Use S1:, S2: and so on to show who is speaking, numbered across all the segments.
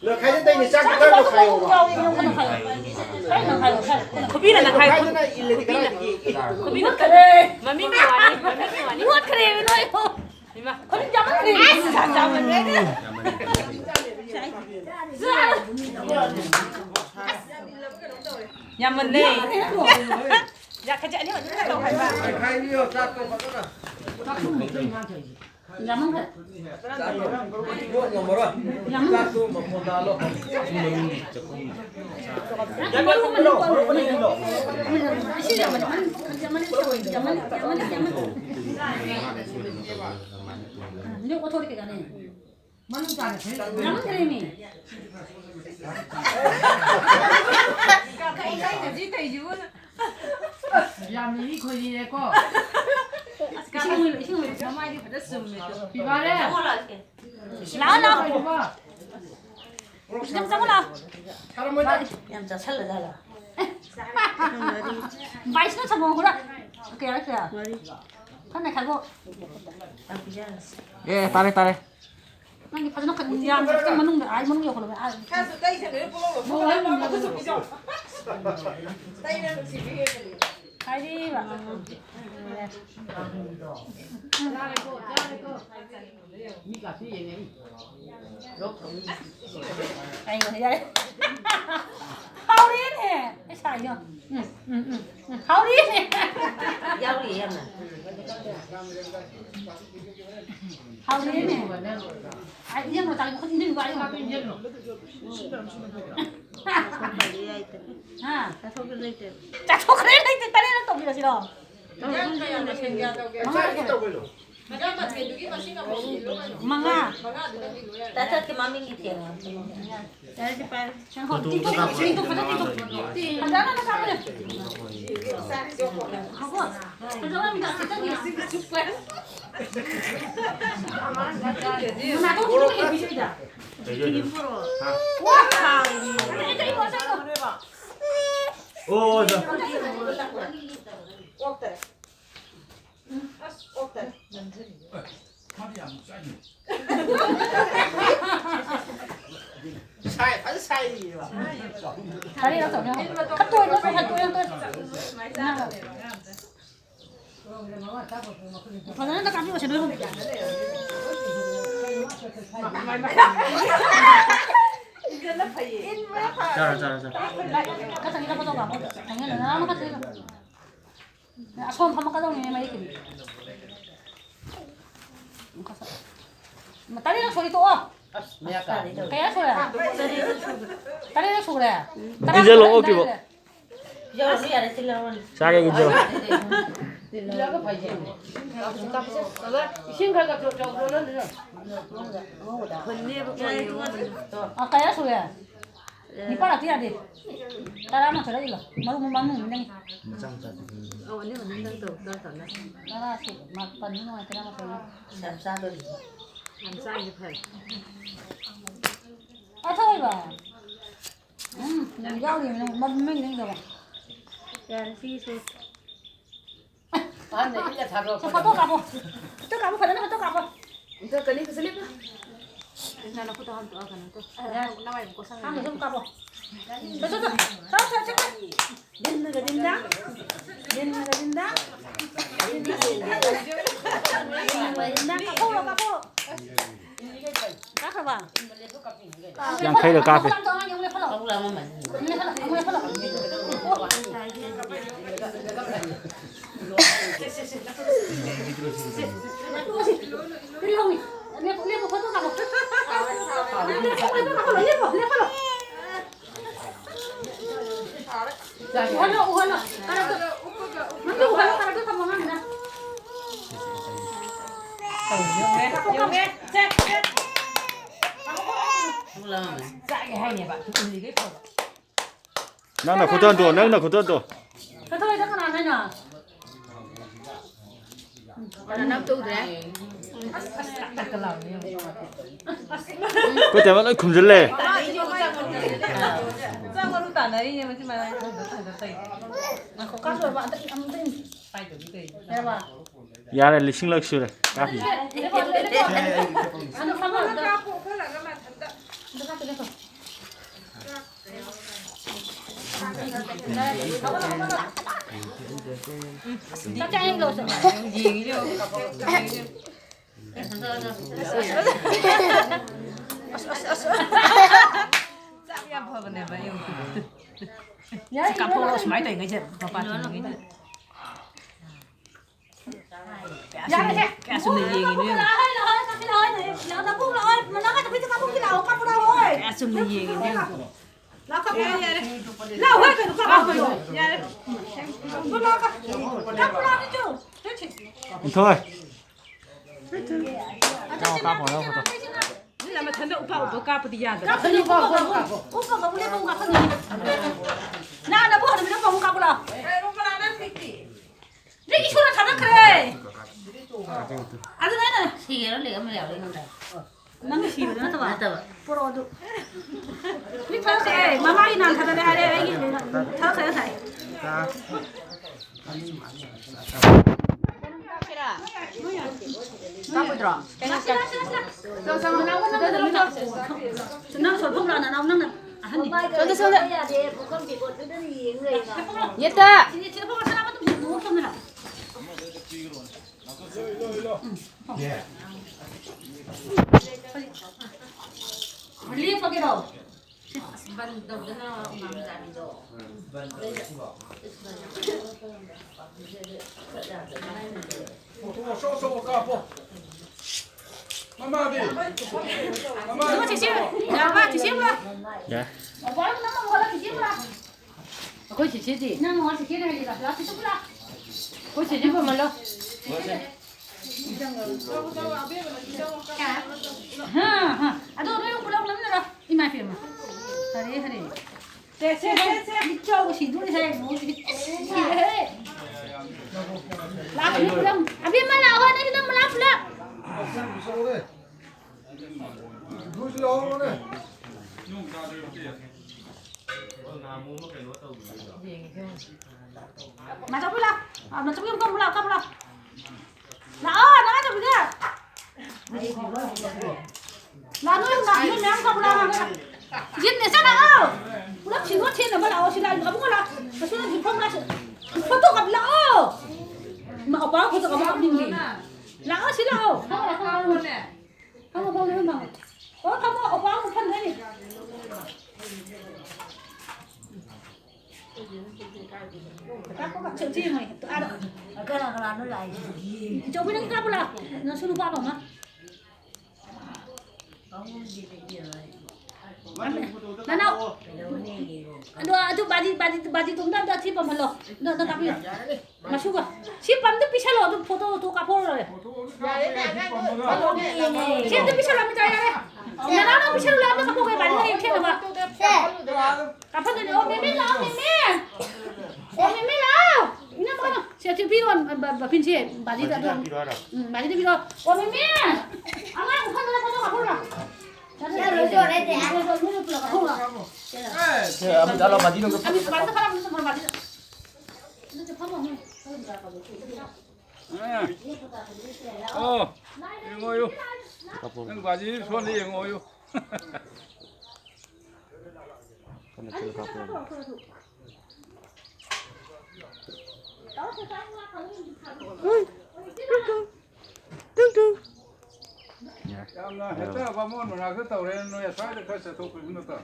S1: 너 가야 된다 이제 짝 깔고 가요.
S2: 고비는 나 가요. 고비는 그래. 마미 미와니. 무엇 그래 너요? 이마. 거기 잡아 그래. 잡으면 돼. 야만 네. 야 가자 아니 맞다. 또 가 봐.
S1: 가이요 짝도 받아라.
S2: 야만 가.
S1: 이거 뭐라? 짝도 뭐 본다로.
S2: Nếu có thôi thì cái này. Mà nó toàn thế. Lắm cái này. Cái này gì thầy chứ.
S3: làm gì khơi gì đấy cô
S2: Cái xin người cho mai đi phải rất sớm rồi.
S3: bị vào đấy
S2: Lão nào. Em sao nào?
S4: emจะ살려 달라.
S2: Vay nó sao ngon quá. Kìa kìa. Con này khai bộ.
S5: 예, 따래.
S2: Nanti pas nak yang kita menung dah, ay menung ya kalau ay.
S4: 가서 따이 생각해 보고.
S2: Mau ay menung aku suka bisa.
S4: 따이는 집에 해.
S2: Ay đi bà.
S3: mi cả cái gì này
S2: Ay rồi vậy. Khâu đi nè, cái xài chưa? Khâu đi nè.
S4: giao gì em nè.
S2: Khâu đi nè. Ay riêng mà tao không đi vào mà. Ha.
S4: 다 속을 낼 때.
S2: 자, 그래 이제 딸이랑 또 밀어지러. Manga.
S4: 따뜻하게 마음이 돼요. 잘지 빨.
S2: Jangan tidur, tidur, Kadang ada apa ya? Apa? Kadang minta kita ni super. Mana tahu kita yang bisa tidak? Wah, ini ibu saya.
S1: 오, 자.
S2: Tadi dah tahu ya. Ketua itu satu yang tu. Padahal tak kami masih dulu.
S5: 자.
S2: Kata kita foto apa? Tanya nama kata kita. Aku paham kata ni mai kini. Tadi nak sorry tu oh. Kaya sorry. Tadi nak sorry.
S5: 이제 로 오케이 뭐.
S4: 저 우리 안에 들려오는.
S5: 자게 이제.
S3: 이라고 봐야지 신갈가 저거는
S2: Ah kaya sorry. Ni para tiada deh. Tara mah sorry lah. Malu ni.
S4: 어, 언니 만난다 또 나도 안 나.
S2: Tara sih. Makan ni mah tara mah sorry.
S4: 쌈싸돌이. 쌈싸이 팔.
S2: Ah thôi bà. Mình giao thì mình lên rồi.
S4: 야, 시수.
S3: 안돼 일자 잡아
S2: Saya foto kamu. Itu kamu kadang foto kamu.
S4: 이거 꺼내 그 슬립.
S2: Nah, aku tahan tuh akan itu. Nama yang kosong. Kamu itu kamu. Tuh. Saya.
S4: 된다 된다. 된다.
S2: Kapo. Kakak bang.
S5: Yang kayak kafe.
S4: 가고 나면 맞는.
S2: Lihat foto kamu. Lihat. Uhala. Karena tuh. Nanti uhala karena tuh kamu mana?
S3: 용해 짝
S4: 올라가면.
S3: 짜게 하네 봐 울리게 펴
S5: 낭나 고단도.
S2: Foto itu kan anehnya.
S4: 나 납도 그래.
S3: 딱 걸라오네
S5: 그 때문에 금질래.
S3: 짱으로 따나이 냐면 지만
S2: Aku kan sudah banget penting. Ya pak.
S5: 야래 싱럭 슈래. 카피.
S2: Anu sama. 짱짱이 넣었어.
S3: 야 버거네 봐 이거 까포로 스마이 돼 이제 봐봐 이게
S2: Dạ đi xe.
S3: cả sum này gì nữa
S2: Rồi, cái lời này, giờ tao buông rồi, mà nó cái biết tao buông cái đầu, cắt vào đâu rồi.
S3: cả sum này gì nữa
S2: Nó không nghe vậy đi. Nào hết rồi, cắt vào rồi. Dạ đi. Nó nó cắt. Cắt vào đâu đi chứ.
S5: thôi cao cao vào đâu thôi
S3: là mà thân đậu vào cá bự ya
S2: Cắt vào đi, cắt vào. Cắt vào đi, cắt vào đi. Nào, nó buông rồi, nó buông cắt vào đâu. Đi cái chỗ nó thằng nó kề. À cái này.
S4: Thì nó liền mà lèo lên không được.
S2: Nó cái gì nó tao bảo.
S4: Tao
S2: Pro được. Đi tháo xe, mà mai nào thằng này đây cái gì tháo xe thầy.
S3: cá bự tròn
S2: nó sôi không là nó nóng nè.
S3: nhất á
S2: Lihat pakai dong. Nó chỉ xíu, nhà ba chỉ xíu ra.
S5: dạ
S2: Ở đó nó ngon là chỉ xíu ra.
S3: có chỉ gì
S2: Nó ngon chỉ xíu này là nó chỉ xíu ra.
S3: có chỉ gì mà lo
S2: Ha ha. Aduh, nó pulang lắm rồi. Đi mai phim mà. Hadi hadi. Xe đi chơi cái gì đuổi xe nó chỉ. Làm đi pulang. Abi mà lao hơn đi nó mà lao pulang. Mà sao pulang? À mà sao không pulang, không pulang. Là nó cho bây giờ. Là nó không làm giết để sao nào nó chỉ nuốt trên là bắt đầu chỉ là nó không là nó xuống thì không là không tốt gặp lỡ mà học báo không tốt gặp đi nghỉ lỡ xí đâu không bao nhiêu mà có không học báo một thân thế này các có gặp chuyện chi mày ai đâu
S4: cái là nó lại
S2: chỗ bên nó cắp là nó xuống qua phòng á Nah, no. Aduh, badi tunda dah siapa malu. Dah tapi. Masuk ah. Siapa tu pisah lo tu foto tu kapur lo. Siapa tu pisah lo macam ni. Nah, no pisah lo tu kapur ke badi ni siapa ba? Kapur tu oh meme lo. Oh meme lo. Ini apa? Siapa tu piron bapin si badi tu. Badi tu piron. Oh meme. Alah, bukan tu foto kapur lo.
S1: Kalau maju dong.
S2: Habis balik sekarang semua balik. Itu cepat mau.
S6: ngồi nhưng bà gì xuân đi ngồi vô hết ba môn mà cứ tàu lên nó xoáy được cái sẽ thuộc nó tàu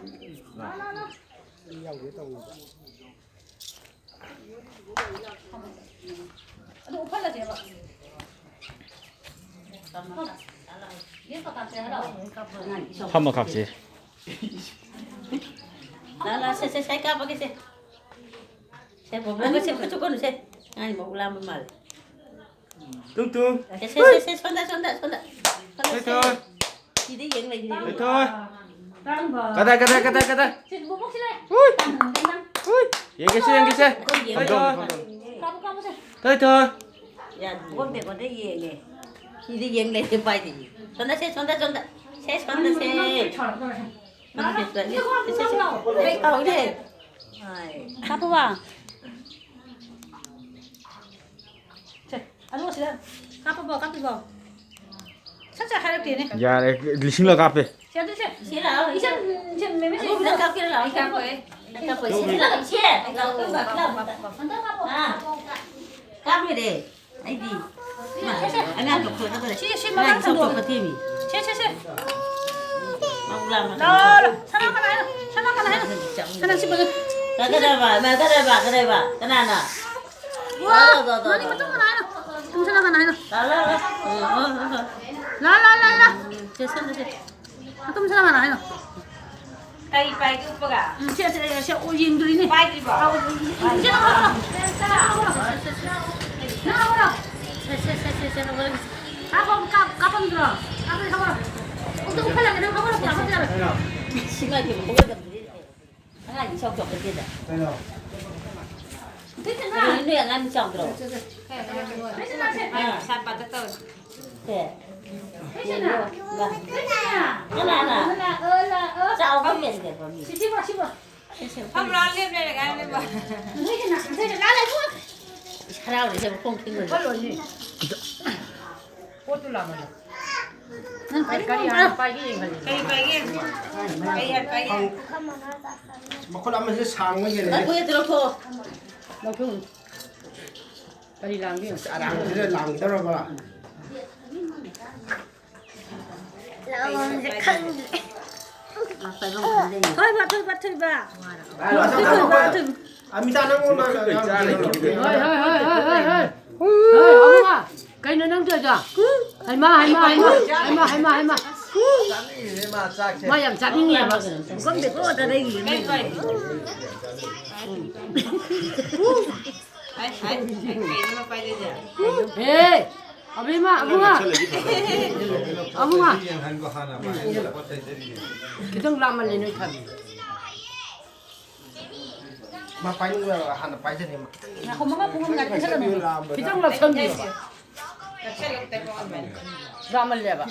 S2: Aduh, apa lah dia, Pak? Dia kata saya dah.
S5: 한번 갑지
S4: là xe cắp cái xe một cái xe cho con xe ai một làm mà
S5: 뚱뚱
S4: xe xuân đã
S5: đấy thôi
S4: đi đi dựng này
S5: đấy thôi
S2: Đang bờ.
S5: 가다
S2: Xin bố bốc xin đây.
S5: ui
S2: Đang.
S5: ui 얘기했어 đấy thôi
S2: Kamu sih.
S5: đấy thôi
S4: dạ con việc còn đấy gì nè đi đi dựng này thì phải gì xuân đã xe
S2: Nó
S4: việc là
S2: Nó không đâu.
S4: cái tàu đi
S2: Kamu bang. Cek. Aduh, sih. Kamu bang. Saja harap dia ni.
S5: 야 리싱러 카페
S2: Siapa tu sih?
S4: xe nào
S2: Isan, isan memang sih.
S4: nó cao kia là cao ấy Kapo sila chia. Ikaw ko ba club. Ah. Kami deh. Ai di. Anak ko ko na.
S2: 시시
S4: Ay,
S2: 먹는
S4: so
S2: 거.
S4: ko timi.
S2: 시시시.
S4: Maulam.
S2: 나라. 사나가나 해. 사나가나 해. 사나 씹어.
S4: Kada ba. Kanana.
S2: 와. 많이 맞은 거 나요. 좀 사나가나 해.
S4: Lala.
S2: 라라라라.
S4: Sesan deh.
S2: 좀 사나가나 해.
S3: Tay pai ku pa ga.
S2: 시시 오징 들이네.
S3: Pai di ba.
S2: 이제 나와라. 나와라. 가방 들어. 가방 가봐라. 어떻게 팔려? 내가 가봐라. 가봐라.
S4: Simagi mo ko. Ang chok chok din da.
S2: 됐잖아.
S4: Ini yang ang chok dro.
S2: 됐잖아.
S4: Ah,
S3: Sampai betul.
S4: ke.
S2: 됐잖아. 됐잖아.
S4: Kanana. Sao không biết được bao nhiêu.
S2: 씹어.
S3: Không lo liêm đây là cái ba.
S2: 됐잖아. 됐잖아. 나래 뭐.
S4: Sao để xem không tin được.
S2: 난 빨리 가.
S3: Cây pai cái. Cây pai cái.
S1: บางคนเอามันจะช้างไว้ยังไง
S4: Aku ya terus ko.
S1: อาดังจะได้หลังตลอดเวลา
S4: Apa yang kau ni?
S2: thôi bà.
S1: แล้วถ้าทำไปอามิตานั่งงงมาเลยจ้าเลย
S7: ông cây nó đang chơi chưa? Hay mà.
S1: นี่มาจากเช่น
S7: Mà làm chặt như vậy mà.
S2: con được có ở đây gì
S3: Cây pai. Ai cây nó pai đi giờ.
S7: Ê, ông đi mà, ông à. Ông à. Cái thằng làm mà lên nơi thật.
S1: มาไปนู่นเลยหันไปเช่นนี้มา
S2: 나 엄마가 보면 나 괜찮아.
S7: Cái thằng làm thân gì?
S3: Kecil yang tepung amen.
S7: Làm mà lẹ bà.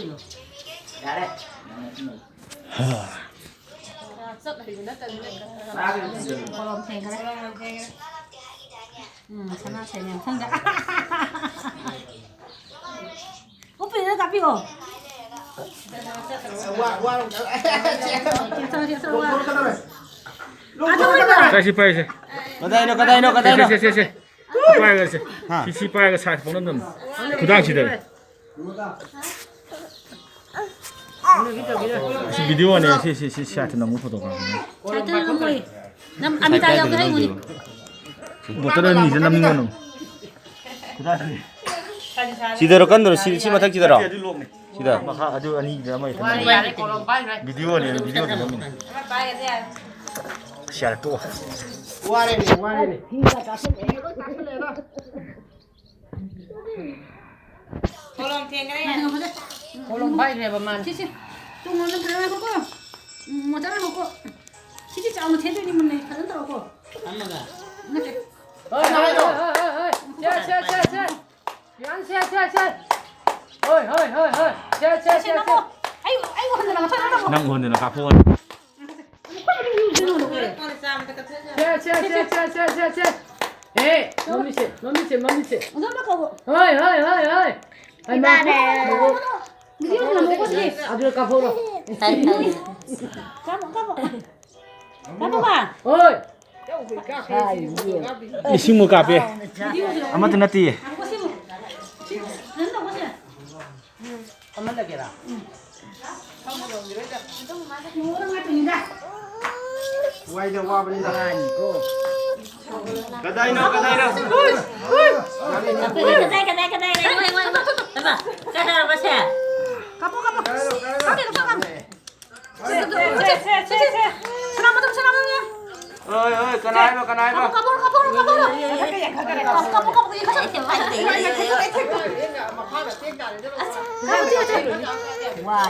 S2: 걸음 생각. 사나 세면 생각. 오빠 이거 다 비워.
S1: ว่า
S2: 됐어.
S1: ลง
S2: 와.
S1: กันเลย
S2: 아, 저거
S6: 다시 봐야지.
S5: Kadai no.
S6: 세. 봐야지. PC 봐야 사 보는 놈. 그 당시들. 지금 비디오 안에 시시시한테 너무 포도가.
S2: 잘 뜨는 거이. 남 아미다 여기 해 우리.
S6: 못 들은 이제 남는 거는. 그 당시.
S5: Sidaro kan dulu sima tak sidaro. Sida.
S6: 막 아주 아니 이제 아마
S7: Quay còn bay này.
S6: 비디오 안에 비디오 좀.
S3: Apa pai cái gì?
S6: 시알 또.
S1: ว่าเลย
S3: Tolong thiêng cái này.
S7: Còn bay này mà.
S2: 치치. 좀 오늘 들어가 보고. 뭐 잘라 먹고. 치치 짜고 제대로 먹네. 가는 더라고.
S4: Amma ba.
S2: 이렇게.
S7: Ơi. Xe. Gắn xe. Ơi. Xe.
S2: 먹어. 아이고 흔들어. 쳐다봐.
S6: 난 건데나 가포.
S3: Con sao mà
S7: xe. Ê, mắm chị.
S2: 우선 바꿔고.
S7: Ơi. Hay mà.
S2: 미디어는 먹었지.
S7: À đưa cà phô rồi.
S4: Tay tay.
S2: 까봐.
S7: Ơi.
S6: 이 식물 카페. 아마도 나티.
S2: 보시면. 된다 보시.
S7: Ông mất là kìa nào.
S2: 뭐랑 같은 인자.
S1: ไว้เดี๋ยวว่าไปนี่ละ
S5: Kadai no.
S4: Apa kedai. Apa? Kada apa sih?
S2: 까봐. 가게로 가. 사람들 사람들.
S5: Ơi, kanai no.
S2: 까봐. 이거 가자.
S4: Wah.